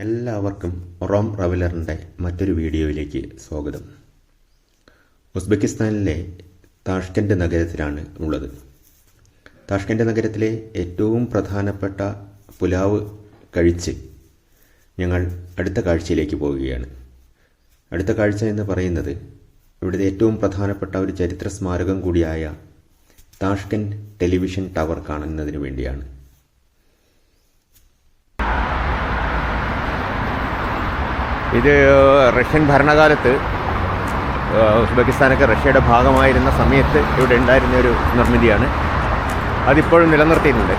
എല്ലാവർക്കും റോം ട്രാവലറിൻ്റെ മറ്റൊരു വീഡിയോയിലേക്ക് സ്വാഗതം. ഉസ്ബെക്കിസ്ഥാനിലെ താഷ്കെൻഡ് നഗരത്തിലാണ് ഉള്ളത്. താഷ്കെൻഡ് നഗരത്തിലെ ഏറ്റവും പ്രധാനപ്പെട്ട പുലാവ് കഴിച്ച് ഞങ്ങൾ അടുത്ത കാഴ്ചയിലേക്ക് പോവുകയാണ്. അടുത്ത കാഴ്ച എന്ന് പറയുന്നത് ഇവിടുത്തെ ഏറ്റവും പ്രധാനപ്പെട്ട ഒരു ചരിത്ര സ്മാരകം കൂടിയായ താഷ്കെൻഡ് ടെലിവിഷൻ ടവർ കാണുന്നതിന് വേണ്ടിയാണ്. ഇത് റഷ്യൻ ഭരണകാലത്ത് ഉസ്ബെക്കിസ്ഥാനൊക്കെ റഷ്യയുടെ ഭാഗമായിരുന്ന സമയത്ത് ഇവിടെ ഉണ്ടായിരുന്ന ഒരു നിർമ്മിതിയാണ്. അതിപ്പോഴും നിലനിർത്തിയിട്ടുണ്ട്.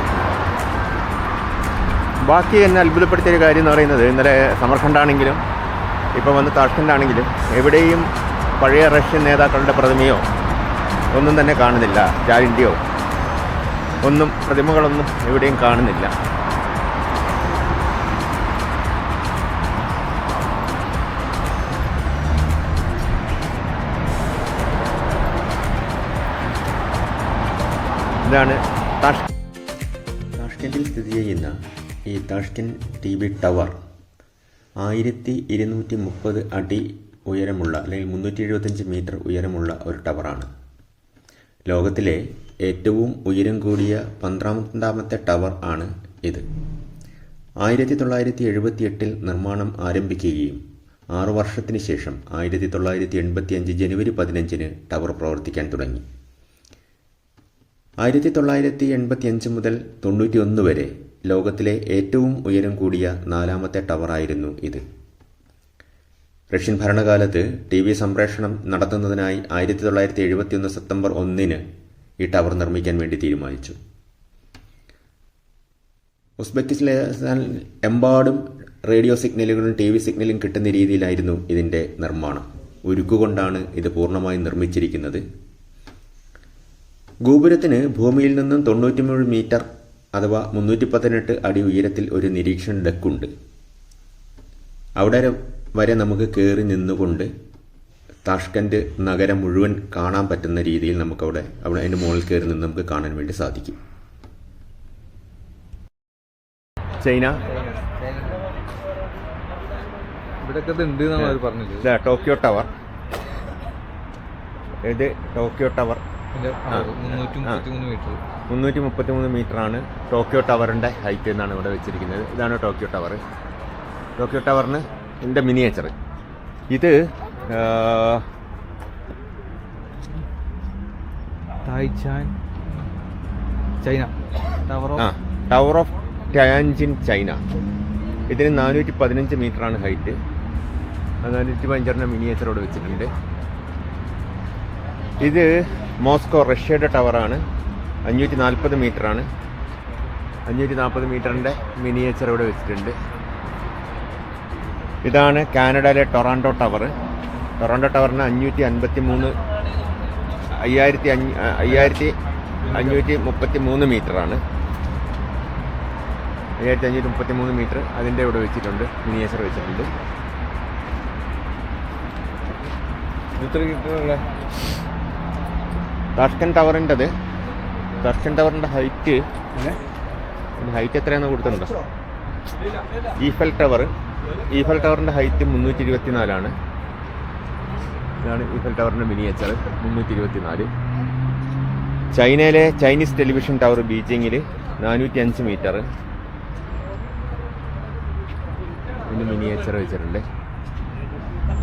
ബാക്കി എന്നെ അത്ഭുതപ്പെടുത്തിയൊരു കാര്യം എന്ന് പറയുന്നത്, ഇന്നലെ സമർഖണ്ഡാണെങ്കിലും ഇപ്പോൾ വന്ന് താഷ്കെൻഡാണെങ്കിലും എവിടെയും പഴയ റഷ്യൻ നേതാക്കളുടെ പ്രതിമയോ ഒന്നും തന്നെ കാണുന്നില്ല. സ്റ്റാലിൻ്റെയോ ഒന്നും പ്രതിമകളൊന്നും എവിടെയും കാണുന്നില്ല. ഇതാണ് താഷ്കെൻഡിൽ സ്ഥിതി ചെയ്യുന്ന ഈ താഷ്കെൻഡ് ടി.വി. ടവർ 1230 അടി ഉയരമുള്ള, അല്ലെങ്കിൽ 375 മീറ്റർ ഉയരമുള്ള ഒരു ടവറാണ്. ലോകത്തിലെ ഏറ്റവും ഉയരം കൂടിയ 12ാമത്തെ ടവർ ആണ് ഇത്. 1978 നിർമ്മാണം ആരംഭിക്കുകയും 6 വർഷത്തിന് ശേഷം 1985 ജനുവരി 15 ടവർ പ്രവർത്തിക്കാൻ തുടങ്ങി. 1985 മുതൽ 91 വരെ ലോകത്തിലെ ഏറ്റവും ഉയരം കൂടിയ 4ാമത്തെ ടവറായിരുന്നു ഇത്. റഷ്യൻ ഭരണകാലത്ത് ടി.വി. സംപ്രേഷണം നടത്തുന്നതിനായി 1971 സെപ്റ്റംബർ 1 ഈ ടവർ നിർമ്മിക്കാൻ വേണ്ടി തീരുമാനിച്ചു. ഉസ്ബെക്കിസ്ഥാൻ എമ്പാടും റേഡിയോ സിഗ്നലുകളും ടി.വി. സിഗ്നലും കിട്ടുന്ന രീതിയിലായിരുന്നു ഇതിൻ്റെ നിർമ്മാണം. ഉരുക്കുകൊണ്ടാണ് ഇത് പൂർണ്ണമായും നിർമ്മിച്ചിരിക്കുന്നത്. ഗോപുരത്തിന് ഭൂമിയിൽ നിന്നും 93 മീറ്റർ അഥവാ 318 അടി ഉയരത്തിൽ ഒരു നിരീക്ഷണ ഡെക്കുണ്ട്. അവിടെ വരെ നമുക്ക് കയറി നിന്നുകൊണ്ട് താഷ്കെൻഡ് നഗരം മുഴുവൻ കാണാൻ പറ്റുന്ന രീതിയിൽ നമുക്കവിടെ അതിൻ്റെ മുകളിൽ കയറി നിന്ന് നമുക്ക് കാണാൻ വേണ്ടി സാധിക്കും. China Tokyo tower. ഇത് ടോക്കിയോ ടവർ 333 മീറ്ററാണ് ടോക്കിയോ ടവറിൻ്റെ ഹൈറ്റ് എന്നാണ് ഇവിടെ വെച്ചിരിക്കുന്നത്. ഇതാണ് ടോക്കിയോ ടവർ. ടോക്കിയോ ടവറിന് ഇതിൻ്റെ മിനിയേച്ചർ. ഇത് ചൈന ടവർ ഓഫ് ടയാൻജിൻ ചൈന. ഇതിന് 415 മീറ്ററാണ് ഹൈറ്റ്. 415 മിനിയേച്ചർ ഇവിടെ വെച്ചിട്ടുണ്ട്. ഇത് മോസ്കോ റഷ്യയുടെ ടവറാണ്. 540 മീറ്ററാണ്. 540 മീറ്ററിൻ്റെ മിനിയേച്ചർ ഇവിടെ വെച്ചിട്ടുണ്ട്. ഇതാണ് കാനഡയിലെ ടൊറാൻഡോ ടവർ. ടൊറാൻഡോ ടവറിന് 5533 മീറ്ററാണ്. 5533 മീറ്റർ അതിൻ്റെ ഇവിടെ വെച്ചിട്ടുണ്ട്, മിനിയേച്ചർ വെച്ചിട്ടുണ്ട്. താഷ്കെൻഡ് ടവറിൻ്റെ ഹൈറ്റ് എത്രയാണെന്ന് കൊടുത്തിട്ടുണ്ടോ? ഈഫൽ ടവറിൻ്റെ ഹൈറ്റ് 324. ഇതാണ് ഈഫൽ ടവറിൻ്റെ മിനിയേച്ചർ, 324. ചൈനയിലെ ചൈനീസ് ടെലിവിഷൻ ടവർ ബീജിങ്ങിൽ 405 മീറ്റർ ഇതിന് മിനിയേച്ചർ വെച്ചിട്ടുണ്ട്.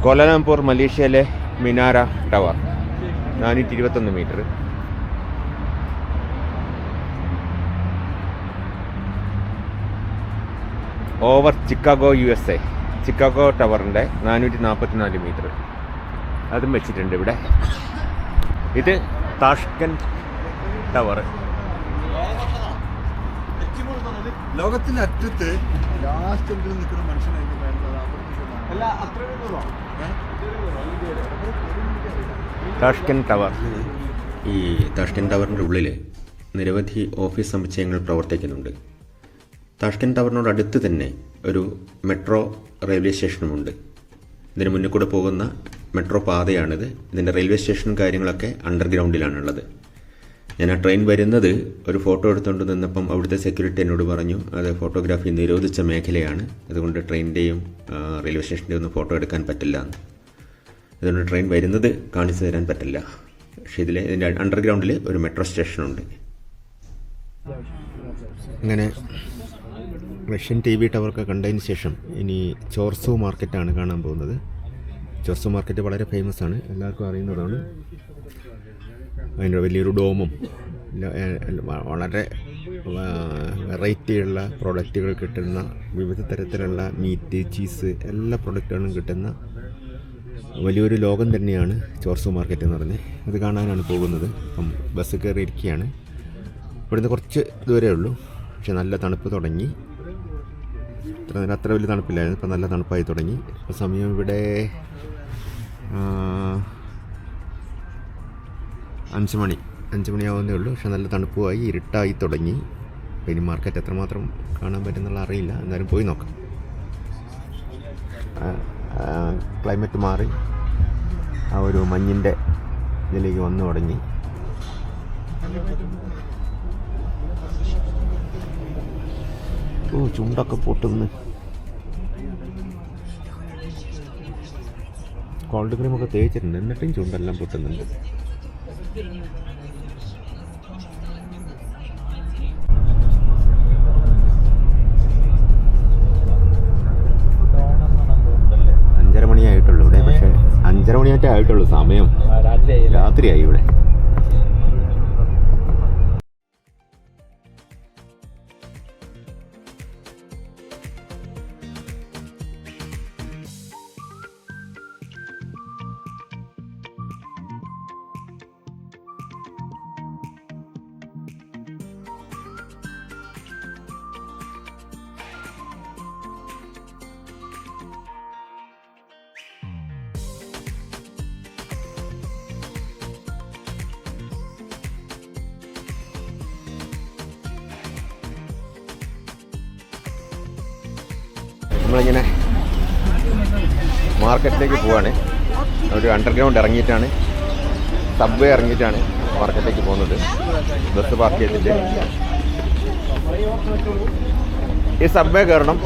കോലാലംപൂർ മലേഷ്യയിലെ Menara tower 421 metre. Over Chicago USA Chicago ടവറിൻ്റെ 444 മീറ്റർ അതും വെച്ചിട്ടുണ്ട് ഇവിടെ. ഇത് താഷ്കെൻഡ് ടവർ. ലോകത്തിന്റെ അറ്റത്ത് ലാസ്റ്റ് നിൽക്കുന്ന മനുഷ്യനായിട്ട് താഷ്കെൻഡ് ടവർ. ഈ താഷ്കെൻഡ് ടവറിൻ്റെ ഉള്ളിൽ നിരവധി ഓഫീസ് സമുച്ചയങ്ങൾ പ്രവർത്തിക്കുന്നുണ്ട്. താഷ്കെൻഡ് ടവറിനോട് അടുത്ത് തന്നെ ഒരു മെട്രോ റെയിൽവേ സ്റ്റേഷനുമുണ്ട്. ഇതിന് മുന്നിൽ കൂടെ പോകുന്ന മെട്രോ പാതയാണിത്. ഇതിൻ്റെ റെയിൽവേ സ്റ്റേഷനും കാര്യങ്ങളൊക്കെ അണ്ടർഗ്രൗണ്ടിലാണുള്ളത്. ഞാൻ ആ ട്രെയിൻ വരുന്നത് ഒരു ഫോട്ടോ എടുത്തുകൊണ്ട് നിന്നപ്പം അവിടുത്തെ സെക്യൂരിറ്റി എന്നോട് പറഞ്ഞു അത് ഫോട്ടോഗ്രാഫി നിരോധിച്ച മേഖലയാണ്, അതുകൊണ്ട് ട്രെയിനിൻ്റെയും റെയിൽവേ സ്റ്റേഷൻ്റെയും ഒന്നും ഫോട്ടോ എടുക്കാൻ പറ്റില്ല എന്ന്. അതുകൊണ്ട് ട്രെയിൻ വരുന്നത് കാണിച്ചു തരാൻ പറ്റില്ല. പക്ഷേ ഇതിൻ്റെ അണ്ടർഗ്രൗണ്ടിൽ ഒരു മെട്രോ സ്റ്റേഷനുണ്ട്. അങ്ങനെ റഷ്യൻ TV ടവറൊക്കെ കണ്ടതിന് ശേഷം ഇനി ചോർസോ മാർക്കറ്റാണ് കാണാൻ പോകുന്നത്. ചോർസോ മാർക്കറ്റ് വളരെ ഫേമസ് ആണ്, എല്ലാവർക്കും അറിയുന്നതാണ്. അതിൻ്റെ വലിയൊരു ഡോമും വളരെ വെറൈറ്റിയുള്ള പ്രോഡക്റ്റുകൾ കിട്ടുന്ന, വിവിധ തരത്തിലുള്ള മീറ്റ്, ചീസ്, എല്ലാ പ്രോഡക്റ്റുകളും കിട്ടുന്ന വലിയൊരു ലോകം തന്നെയാണ് ചോർസോ മാർക്കറ്റ് എന്ന് പറഞ്ഞ്. അത് കാണാനാണ് പോകുന്നത്. അപ്പം ബസ് കയറിയിരിക്കുകയാണ്. ഇവിടുന്ന് കുറച്ച് ദൂരമേ ഉള്ളൂ, പക്ഷെ നല്ല തണുപ്പ് തുടങ്ങി. ഇത്ര നേരം അത്ര വലിയ തണുപ്പില്ലായിരുന്നു, ഇപ്പം നല്ല തണുപ്പായി തുടങ്ങി. ഇപ്പോൾ സമയം ഇവിടെ 5 മണിയാവുന്നേ ഉള്ളൂ, പക്ഷെ നല്ല തണുപ്പുമായി, ഇരുട്ടായി തുടങ്ങി. അപ്പോൾ ഇനി മാർക്കറ്റ് എത്രമാത്രം കാണാൻ പറ്റുന്നുള്ള അറിയില്ല, എന്നാലും പോയി നോക്കാം. ക്ലൈമറ്റ് മാറി ആ ഒരു മഞ്ഞിൻ്റെ ഇതിലേക്ക് വന്നു തുടങ്ങി. ചുണ്ടൊക്കെ പൊട്ടുന്നു. കോൾഡ് ക്രീമൊക്കെ തേച്ചിട്ടുണ്ട്, എന്നിട്ടും ചുണ്ടെല്ലാം പൊട്ടുന്നുണ്ട്. മണിയായിട്ടുള്ളൂ ഇവിടെ, പക്ഷേ 5:30 മണിയായിട്ടേ ആയിട്ടുള്ളൂ. സമയം രാത്രിയായി ഇവിടെ. നമ്മളിങ്ങനെ മാർക്കറ്റിലേക്ക് പോവാണ്. ഒരു അണ്ടർഗ്രൗണ്ട് ഇറങ്ങിയിട്ടാണ്, സബ്വേ ഇറങ്ങിയിട്ടാണ് മാർക്കറ്റിലേക്ക് പോകുന്നത്. ബസ് പാർക്ക് ചെയ്തിട്ട് ഈ സബ്വേ കയറണം.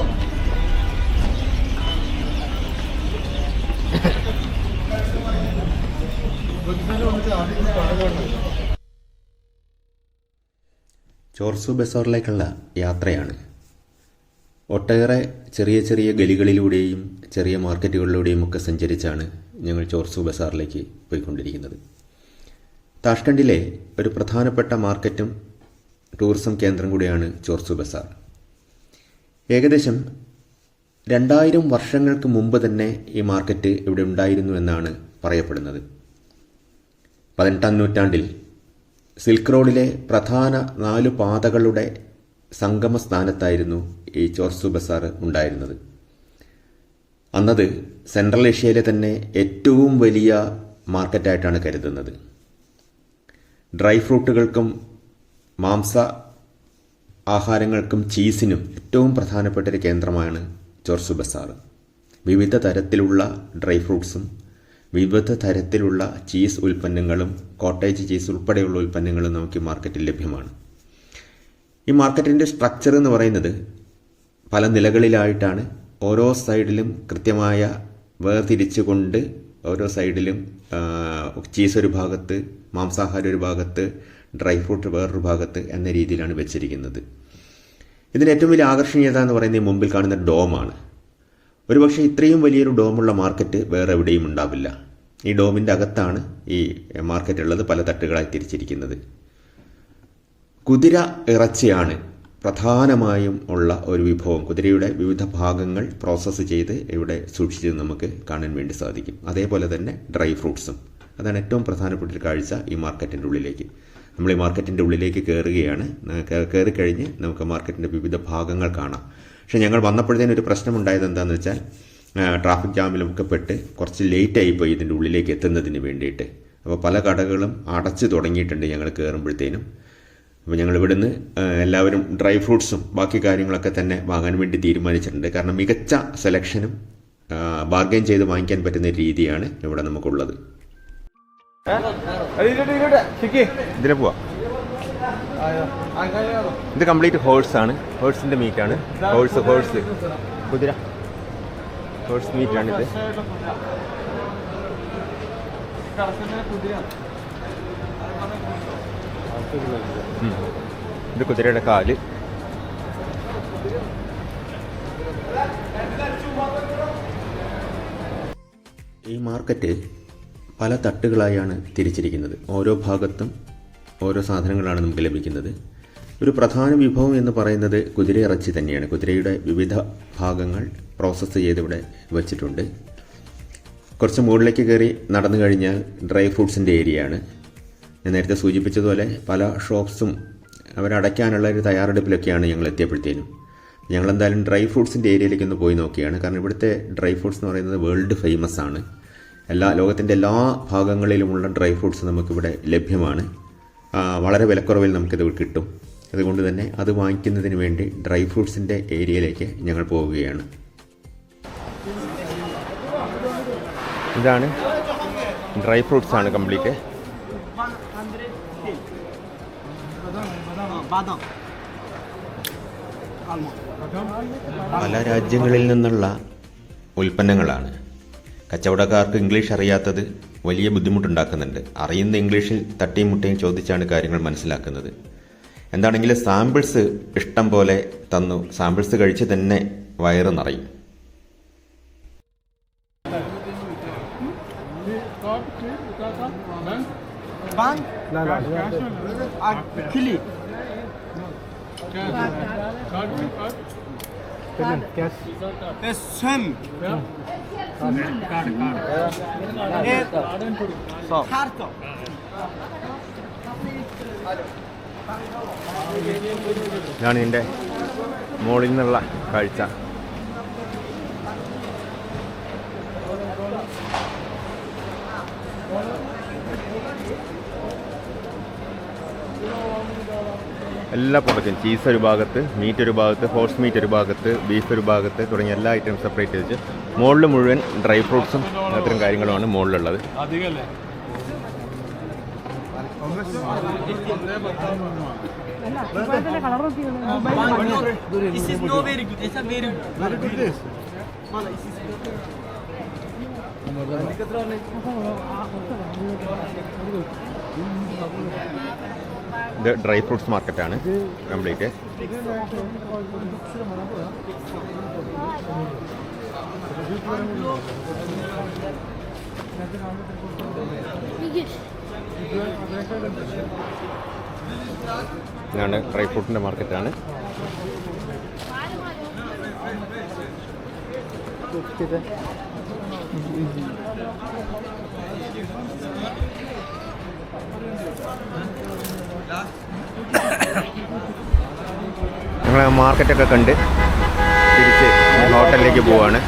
ചോർസോ ബസാറിലേക്കുള്ള യാത്രയാണ്. ഒട്ടേറെ ചെറിയ ചെറിയ ഗലികളിലൂടെയും ചെറിയ മാർക്കറ്റുകളിലൂടെയും ഒക്കെ സഞ്ചരിച്ചാണ് ഞങ്ങൾ ചോർസോ ബസാറിലേക്ക് പോയിക്കൊണ്ടിരിക്കുന്നത്. താഷ്കണ്ടിലെ ഒരു പ്രധാനപ്പെട്ട മാർക്കറ്റും ടൂറിസം കേന്ദ്രം കൂടിയാണ് ചോർസോ ബസാർ. ഏകദേശം 2000 വർഷങ്ങൾക്ക് മുമ്പ് തന്നെ ഈ മാർക്കറ്റ് ഇവിടെ ഉണ്ടായിരുന്നു എന്നാണ് പറയപ്പെടുന്നത്. 18ാം നൂറ്റാണ്ടിൽ സിൽക്ക് റോഡിലെ പ്രധാന 4 പാതകളുടെ സംഗമ സ്ഥാനത്തായിരുന്നു ഈ ചോർസോ ബസാർ ഉണ്ടായിരുന്നത്. അന്നത് സെൻട്രൽ ഏഷ്യയിലെ തന്നെ ഏറ്റവും വലിയ മാർക്കറ്റായിട്ടാണ് കരുതുന്നത്. ഡ്രൈ ഫ്രൂട്ടുകൾക്കും മാംസ ആഹാരങ്ങൾക്കും ചീസിനും ഏറ്റവും പ്രധാനപ്പെട്ട ഒരു കേന്ദ്രമാണ് ചോർസോ ബസാർ. വിവിധ തരത്തിലുള്ള ഡ്രൈ ഫ്രൂട്ട്സും വിവിധ തരത്തിലുള്ള ചീസ് ഉൽപ്പന്നങ്ങളും കോട്ടേജ് ചീസ് ഉൾപ്പെടെയുള്ള ഉൽപ്പന്നങ്ങളും നമുക്ക് മാർക്കറ്റിൽ ലഭ്യമാണ്. ഈ മാർക്കറ്റിൻ്റെ സ്ട്രക്ചർ എന്ന് പറയുന്നത് പല നിലകളിലായിട്ടാണ്. ഓരോ സൈഡിലും കൃത്യമായ വേർതിരിച്ചുകൊണ്ട് ഓരോ സൈഡിലും ചീസ് ഒരു ഭാഗത്ത്, മാംസാഹാരം ഒരു ഭാഗത്ത്, ഡ്രൈ ഫ്രൂട്ട് വേറൊരു ഭാഗത്ത് എന്ന രീതിയിലാണ് വെച്ചിരിക്കുന്നത്. ഇതിന് ഏറ്റവും വലിയ ആകർഷണീയത എന്ന് പറയുന്നത് മുമ്പിൽ കാണുന്ന ഡോമാണ്. ഒരുപക്ഷെ ഇത്രയും വലിയൊരു ഡോമുള്ള മാർക്കറ്റ് വേറെ എവിടെയും ഉണ്ടാവില്ല. ഈ ഡോമിൻ്റെ അകത്താണ് ഈ മാർക്കറ്റ് ഉള്ളത്, പല തട്ടുകളായി തിരിച്ചിരിക്കുന്നത്. കുതിര ഇറച്ചിയാണ് പ്രധാനമായും ഉള്ള ഒരു വിഭവം. കുതിരയുടെ വിവിധ ഭാഗങ്ങൾ പ്രോസസ്സ് ചെയ്ത് ഇവിടെ സൂക്ഷിച്ച് നമുക്ക് കാണാൻ വേണ്ടി സാധിക്കും. അതേപോലെ തന്നെ ഡ്രൈ ഫ്രൂട്ട്സും. അതാണ് ഏറ്റവും പ്രധാനപ്പെട്ട ഒരു കാഴ്ച ഈ മാർക്കറ്റിൻ്റെ ഉള്ളിലേക്ക്. നമ്മൾ ഈ മാർക്കറ്റിൻ്റെ ഉള്ളിലേക്ക് കയറുകയാണ്. കയറിക്കഴിഞ്ഞ് നമുക്ക് മാർക്കറ്റിൻ്റെ വിവിധ ഭാഗങ്ങൾ കാണാം. പക്ഷേ ഞങ്ങൾ വന്നപ്പോഴത്തേനും ഒരു പ്രശ്നമുണ്ടായത് എന്താണെന്ന് വെച്ചാൽ ട്രാഫിക് ജാമിലൊക്കെ പെട്ട് കുറച്ച് ലേറ്റായിപ്പോയി ഇതിൻ്റെ ഉള്ളിലേക്ക് എത്തുന്നതിന് വേണ്ടിയിട്ട്. അപ്പോൾ പല കടകളും അടച്ചു തുടങ്ങിയിട്ടുണ്ട് ഞങ്ങൾ കയറുമ്പോഴത്തേനും. അപ്പോൾ ഞങ്ങൾ ഇവിടുന്ന് എല്ലാവരും ഡ്രൈ ഫ്രൂട്ട്സും ബാക്കി കാര്യങ്ങളൊക്കെ തന്നെ വാങ്ങാൻ വേണ്ടി തീരുമാനിച്ചിട്ടുണ്ട്. കാരണം മികച്ച സെലക്ഷനും ബാർഗെയിൻ ചെയ്ത് വാങ്ങിക്കാൻ പറ്റുന്ന രീതിയാണ് ഇവിടെ നമുക്കുള്ളത്. ഇതിലെ പോവാം. ഇത് കംപ്ലീറ്റ് ഹോഴ്സാണ്, ഹോഴ്സിൻ്റെ മീറ്റാണ്. ഹോഴ്സ് കുതിര ഹോഴ്സ് മീറ്റാണിത്. ഇത് കുതിരയുടെ കാല്. ഈ മാർക്കറ്റ് പല തട്ടുകളായാണ് തിരിച്ചിരിക്കുന്നത്. ഓരോ ഭാഗത്തും ഓരോ സാധനങ്ങളാണ് നമുക്ക് ലഭിക്കുന്നത്. ഒരു പ്രധാന വിഭവം എന്ന് പറയുന്നത് കുതിരയിറച്ചി തന്നെയാണ്. കുതിരയുടെ വിവിധ ഭാഗങ്ങൾ പ്രോസസ്സ് ചെയ്തിവിടെ വച്ചിട്ടുണ്ട്. കുറച്ച് മുകളിലേക്ക് കയറി നടന്നു കഴിഞ്ഞാൽ ഡ്രൈ ഫ്രൂട്ട്സിൻ്റെ ഏരിയയാണ്. ഞാൻ നേരത്തെ സൂചിപ്പിച്ചതുപോലെ പല ഷോപ്സും അവരടയ്ക്കാനുള്ള ഒരു തയ്യാറെടുപ്പിലൊക്കെയാണ് ഞങ്ങൾ എത്തിയപ്പോഴത്തേനും. ഞങ്ങളെന്തായാലും ഡ്രൈ ഫ്രൂട്ട്സിൻ്റെ ഏരിയയിലേക്ക് ഒന്ന് പോയി നോക്കിയാണ്. കാരണം ഇവിടുത്തെ ഡ്രൈ ഫ്രൂട്ട്സ് എന്ന് പറയുന്നത് വേൾഡ് ഫേമസ് ആണ്. ലോകത്തിൻ്റെ എല്ലാ ഭാഗങ്ങളിലുമുള്ള ഡ്രൈ ഫ്രൂട്ട്സ് നമുക്കിവിടെ ലഭ്യമാണ്. വളരെ വിലക്കുറവിൽ നമുക്കിത് കിട്ടും. അതുകൊണ്ട് തന്നെ അത് വാങ്ങിക്കുന്നതിന് വേണ്ടി ഡ്രൈ ഫ്രൂട്ട്സിൻ്റെ ഏരിയയിലേക്ക് ഞങ്ങൾ പോവുകയാണ്. ഇതാണ് ഡ്രൈ ഫ്രൂട്ട്സ് ആണ് കംപ്ലീറ്റ്. പല രാജ്യങ്ങളിൽ നിന്നുള്ള ഉൽപ്പന്നങ്ങളാണ്. കച്ചവടക്കാർക്ക് ഇംഗ്ലീഷ് അറിയാത്തത് വലിയ ബുദ്ധിമുട്ടുണ്ടാക്കുന്നുണ്ട്. അറിയുന്ന ഇംഗ്ലീഷിൽ തട്ടിയും മുട്ടയും ചോദിച്ചാണ് കാര്യങ്ങൾ മനസ്സിലാക്കുന്നത്. എന്താണെങ്കിലും സാമ്പിൾസ് ഇഷ്ടം പോലെ തന്നു. സാമ്പിൾസ് കഴിച്ച് തന്നെ വയറ് നിറയും. ഇതാണ് ഇതിൻ്റെ മുകളിൽ നിന്നുള്ള കാഴ്ച. എല്ലാ പ്രൊഡക്റ്റും, ചീസ് ഒരു ഭാഗത്ത്, മീറ്റ് ഒരു ഭാഗത്ത്, ഹോഴ്സ് മീറ്റ് ഒരു ഭാഗത്ത്, ബീഫ് ഒരു ഭാഗത്ത് തുടങ്ങിയ എല്ലാ ഐറ്റംസ് സെപ്പറേറ്റ് വെച്ച് മുകളിൽ മുഴുവൻ ഡ്രൈ ഫ്രൂട്ട്സും അത്തരം കാര്യങ്ങളുമാണ് മുകളിലുള്ളത്. ഇത് ഡ്രൈ ഫ്രൂട്ട്സ് മാർക്കറ്റാണ് കംപ്ലീറ്റ്. ഇതാണ് ഡ്രൈ ഫ്രൂട്ടിൻ്റെ മാർക്കറ്റാണ്. ഞങ്ങൾ മാർക്കറ്റൊക്കെ കണ്ട് തിരിച്ച് ഹോട്ടലിലേക്ക് പോവുകയാണ്.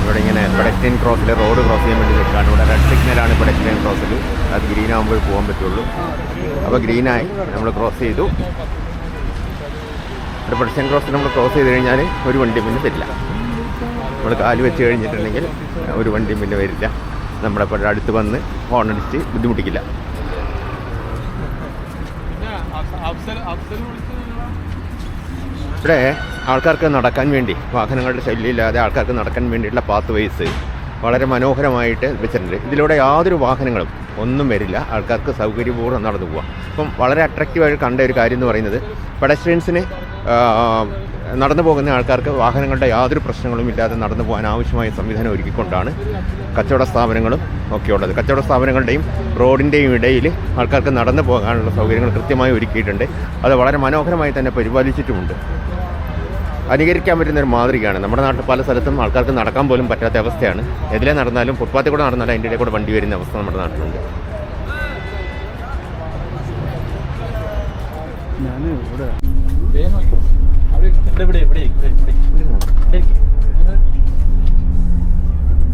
ഇവിടെ ഇങ്ങനെ പെഡസ്ട്രിയൻ ക്രോസിൽ റോഡ് ക്രോസ് ചെയ്യാൻ വേണ്ടി നിൽക്കുകയാണ്. ഇവിടെ റെഡ് സിഗ്നലാണ് പെഡസ്ട്രിയൻ ക്രോസിൽ. അത് ഗ്രീൻ ആകുമ്പോൾ പോകാൻ പറ്റുള്ളൂ. അപ്പോൾ ഗ്രീനായി നമ്മൾ ക്രോസ് ചെയ്തു. ഇവിടെ പെഡസ്ട്രിയൻ ക്രോസിൽ നമ്മൾ ക്രോസ് ചെയ്ത് കഴിഞ്ഞാൽ ഒരു വണ്ടി പിന്നെ തരില്ല. നമ്മൾ കാല് വെച്ച് കഴിഞ്ഞിട്ടുണ്ടെങ്കിൽ ഒരു വണ്ടിയും പിന്നെ വരില്ല. നമ്മുടെ ഇപ്പോൾ അടുത്ത് വന്ന് ഹോൺ അടിച്ച് ബുദ്ധിമുട്ടിക്കില്ല. ഇവിടെ ആൾക്കാർക്ക് നടക്കാൻ വേണ്ടി, വാഹനങ്ങളുടെ ശല്യമില്ലാതെ ആൾക്കാർക്ക് നടക്കാൻ വേണ്ടിയിട്ടുള്ള പാത്ത് വേസ് വളരെ മനോഹരമായിട്ട് വെച്ചിട്ടുണ്ട്. ഇതിലൂടെ യാതൊരു വാഹനങ്ങളും ഒന്നും വരില്ല. ആൾക്കാർക്ക് സൗകര്യപൂർവ്വം നടന്നു പോകാം. അപ്പം വളരെ അട്രാക്റ്റീവായിട്ട് കണ്ട ഒരു കാര്യം എന്ന് പറയുന്നത് പെഡസ്ട്രിയൻസിന് നടന്നു പോകുന്ന ആൾക്കാർക്ക് വാഹനങ്ങളുടെ യാതൊരു പ്രശ്നങ്ങളും ഇല്ലാതെ നടന്നു പോകാൻ ആവശ്യമായ സംവിധാനം ഒരുക്കിക്കൊണ്ടാണ് കച്ചവട സ്ഥാപനങ്ങളും ഒക്കെ ഉള്ളത്. കച്ചവട സ്ഥാപനങ്ങളുടെയും റോഡിൻ്റെയും ഇടയിൽ ആൾക്കാർക്ക് നടന്നു പോകാനുള്ള സൗകര്യങ്ങൾ കൃത്യമായി ഒരുക്കിയിട്ടുണ്ട്. അത് വളരെ മനോഹരമായി തന്നെ പരിപാലിച്ചിട്ടുമുണ്ട്. അനുകരിക്കാൻ പറ്റുന്നൊരു മാതൃകയാണ്. നമ്മുടെ നാട്ടിൽ പല സ്ഥലത്തും ആൾക്കാർക്ക് നടക്കാൻ പോലും പറ്റാത്ത അവസ്ഥയാണ്. എതിലെ നടന്നാലും ഫുട്പാത്തിൽ കൂടെ നടന്നാലും അതിൻ്റെ ഇടയിൽ കൂടെ വണ്ടി വരുന്ന അവസ്ഥ നമ്മുടെ നാട്ടിലുണ്ട്.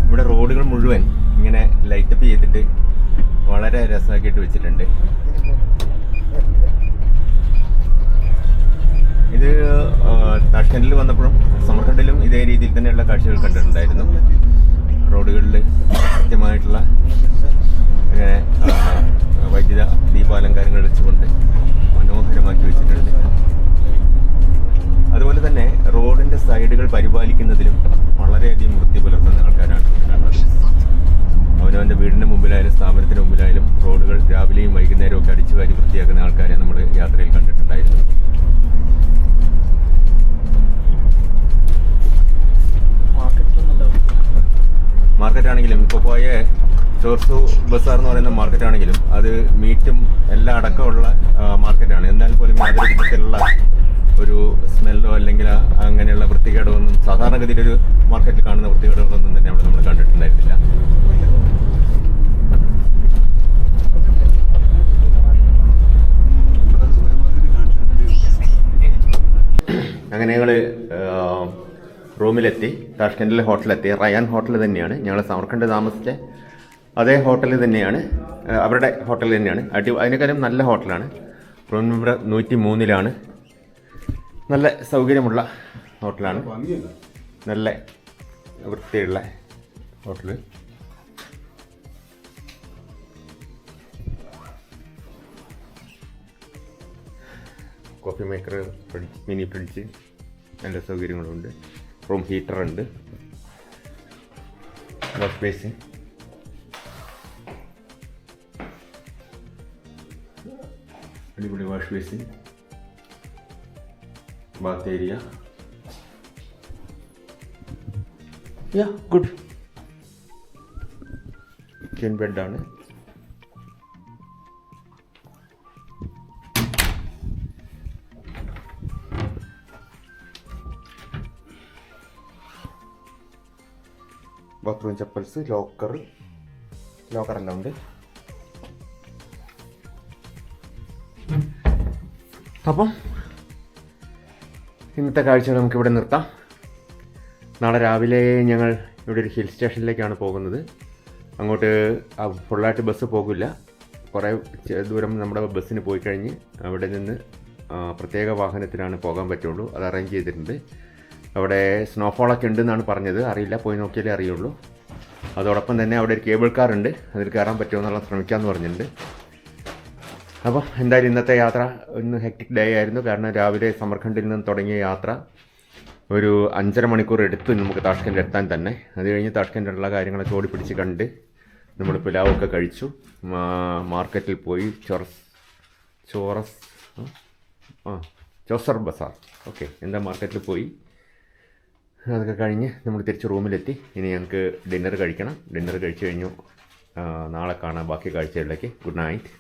ഇവിടെ റോഡുകൾ മുഴുവൻ ഇങ്ങനെ ലൈറ്റപ്പ് ചെയ്തിട്ട് വളരെ രസമാക്കിയിട്ട് വെച്ചിട്ടുണ്ട്. ഇത് താഷ്കണ്ടിൽ വന്നപ്പോഴും സമർഖണ്ഡിലും ഇതേ രീതിയിൽ തന്നെയുള്ള കാഴ്ചകൾ കണ്ടിട്ടുണ്ടായിരുന്നു. റോഡുകളിൽ കൃത്യമായിട്ടുള്ള വൈദ്യുത ദീപാലങ്കാരങ്ങൾ വെച്ചുകൊണ്ട് മനോഹരമാക്കി വെച്ചിട്ടുണ്ട്. അതുപോലെ തന്നെ റോഡിൻ്റെ സൈഡുകൾ പരിപാലിക്കുന്നതിലും വളരെയധികം വൃത്തി പുലർത്തുന്ന ആൾക്കാരാണ് കാണുന്നത്. അവനവൻ്റെ വീടിൻ്റെ മുമ്പിലായാലും സ്ഥാപനത്തിന് മുമ്പിലായാലും റോഡുകൾ രാവിലെയും വൈകുന്നേരവും ഒക്കെ അടിച്ചു വാരി വൃത്തിയാക്കുന്ന ആൾക്കാരെ നമ്മൾ യാത്രയിൽ കണ്ടിട്ടുണ്ടായിരുന്നു. മാർക്കറ്റാണെങ്കിലും ഇപ്പോൾ പോയ ചോർസു ബസാർ എന്ന് പറയുന്ന മാർക്കറ്റാണെങ്കിലും അത് മീറ്റും എല്ലാം അടക്കമുള്ള മാർക്കറ്റാണ്. എന്നാൽ പോലും യാതൊരു വിധത്തിലുള്ള ഒരു സ്മെല്ലോ അല്ലെങ്കിൽ അങ്ങനെയുള്ള വൃത്തികേടൊന്നും സാധാരണഗതിയിൽ ഒരു മാർക്കറ്റിൽ കാണുന്ന വൃത്തികേടുകളൊന്നും തന്നെ അവിടെ നമ്മൾ കണ്ടിട്ടുണ്ടായിരുന്നില്ല. അങ്ങനെ ഞങ്ങൾ റൂമിലെത്തി. താഷ്കൻഡിലെ ഹോട്ടലെത്തി. റയാൻ ഹോട്ടൽ തന്നെയാണ് ഞങ്ങൾ സമർഖണ്ഡ് താമസിച്ച അതേ ഹോട്ടൽ തന്നെയാണ്, അവരുടെ ഹോട്ടൽ തന്നെയാണ്. അതിനേക്കാളും നല്ല ഹോട്ടലാണ്. റൂം നമ്പർ 103 നല്ല സൗകര്യമുള്ള ഹോട്ടലാണ്, നല്ല വൃത്തിയുള്ള hotel. Coffee maker, fridge, mini fridge, നല്ല സൗകര്യങ്ങളുണ്ട്. റൂം ഹീറ്ററുണ്ട്, വാഷ് ബേസിൻ, അടിപൊളി wash basin, bath area, good. Queen ബെഡാണ്. ബാത്റൂം ചപ്പൽസ്, ലോക്കറെല്ലാം ഉണ്ട്. അപ്പം ഇന്നത്തെ കാഴ്ചകൾ നമുക്കിവിടെ നിർത്താം. നാളെ രാവിലെ ഞങ്ങൾ ഇവിടെ ഒരു ഹിൽ സ്റ്റേഷനിലേക്കാണ് പോകുന്നത്. അങ്ങോട്ട് ഫുള്ളായിട്ട് ബസ് പോകില്ല. കുറേ ദൂരം നമ്മുടെ ബസ്സിന് പോയി കഴിഞ്ഞ് അവിടെ നിന്ന് പ്രത്യേക വാഹനത്തിലാണ് പോകാൻ പറ്റുള്ളൂ. അത് അറേഞ്ച് ചെയ്തിട്ടുണ്ട്. അവിടെ സ്നോഫോളൊക്കെ ഉണ്ടെന്നാണ് പറഞ്ഞത്. അറിയില്ല, പോയി നോക്കിയാലേ അറിയുള്ളൂ. അതോടൊപ്പം തന്നെ അവിടെ ഒരു കേബിൾ കാർ ഉണ്ട്, അതിൽ കയറാൻ പറ്റുമോ എന്നുള്ള ശ്രമിക്കാമെന്ന് പറഞ്ഞിട്ടുണ്ട്. അപ്പം എന്തായാലും ഇന്നത്തെ യാത്ര ഒന്ന് ഹെക്ടിക് ഡേ ആയിരുന്നു. കാരണം രാവിലെ സമർഖണ്ഡിൽ നിന്ന് തുടങ്ങിയ യാത്ര ഒരു 5.5 മണിക്കൂർ എടുത്തു നമുക്ക് താഷ്കൻഡ് എത്താൻ തന്നെ. അത് കഴിഞ്ഞ് താഷ്കൻഡിലുള്ള കാര്യങ്ങളൊക്കെ ഓടി പിടിച്ച് കണ്ട് നമ്മൾ പുലാവൊക്കെ കഴിച്ചു. മാർക്കറ്റിൽ പോയി ചോസർ ബസാർ മാർക്കറ്റിൽ പോയി. അതൊക്കെ കഴിഞ്ഞ് നമ്മൾ തിരിച്ച് റൂമിലെത്തി. ഇനി ഞങ്ങൾക്ക് ഡിന്നർ കഴിക്കണം. ഡിന്നർ കഴിച്ച് കഴിഞ്ഞു. നാളെ കാണാം ബാക്കി കാഴ്ചകളിലേക്ക്. Good night.